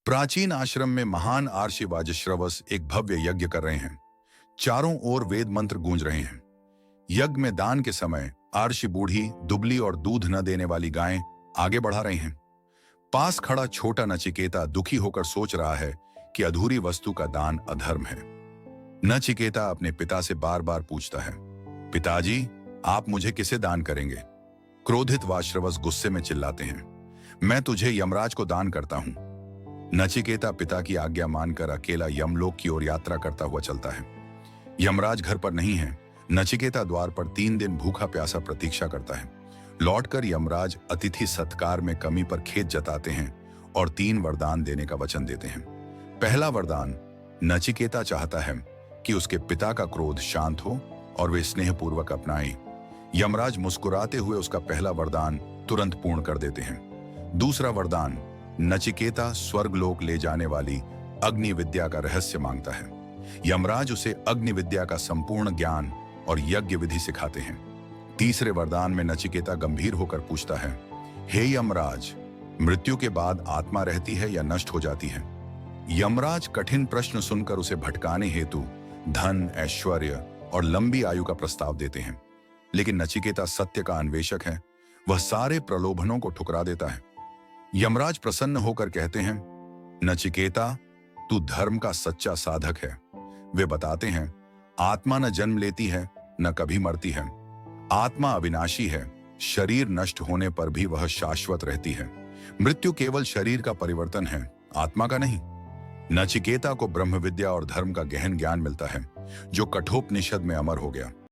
प्राचीन आश्रम में महान आर्षि वाजश्रवस एक भव्य यज्ञ कर रहे हैं। चारों ओर वेद मंत्र गूंज रहे हैं। यज्ञ में दान के समय आर्षि बूढ़ी, दुबली और दूध न देने वाली गायें आगे बढ़ा रही हैं। पास खड़ा छोटा नचिकेता दुखी होकर सोच रहा है कि अधूरी वस्तु का दान अधर्म है। नचिकेता अपने पिता से बार बार पूछता है, पिताजी, आप मुझे किसे दान करेंगे? क्रोधित वाश्रवस गुस्से में चिल्लाते हैं, मैं तुझे यमराज को दान करता हूं। नचिकेता पिता की आज्ञा मानकर अकेला यमलोक की ओर यात्रा करता हुआ चलता है। यमराज घर पर नहीं है। नचिकेता द्वार पर 3 दिन भूखा प्यासा प्रतीक्षा करता है। लौटकर यमराज अतिथि सत्कार में कमी पर खेद जताते हैं और 3 वरदान देने का वचन देते हैं। पहला वरदान, नचिकेता चाहता है कि उसके पिता का क्रोध शांत हो और वे स्नेहपूर्वक अपनाएं। यमराज मुस्कुराते हुए उसका पहला वरदान तुरंत पूर्ण कर देते हैं। दूसरा वरदान, नचिकेता स्वर्गलोक ले जाने वाली अग्नि विद्या का रहस्य मांगता है। यमराज उसे अग्नि विद्या का संपूर्ण ज्ञान और यज्ञ विधि सिखाते हैं। तीसरे वरदान में नचिकेता गंभीर होकर पूछता है, हे यमराज, मृत्यु के बाद आत्मा रहती है या नष्ट हो जाती है? यमराज कठिन प्रश्न सुनकर उसे भटकाने हेतु धन, ऐश्वर्य और लंबी आयु का प्रस्ताव देते हैं। लेकिन नचिकेता सत्य का अन्वेषक है। वह सारे प्रलोभनों को ठुकरा देता है। यमराज प्रसन्न होकर कहते हैं, नचिकेता, तू धर्म का सच्चा साधक है। वे बताते हैं, आत्मा न जन्म लेती है न कभी मरती है। आत्मा अविनाशी है। शरीर नष्ट होने पर भी वह शाश्वत रहती है। मृत्यु केवल शरीर का परिवर्तन है, आत्मा का नहीं। नचिकेता को ब्रह्म विद्या और धर्म का गहन ज्ञान मिलता है, जो कठोपनिषद में अमर हो गया।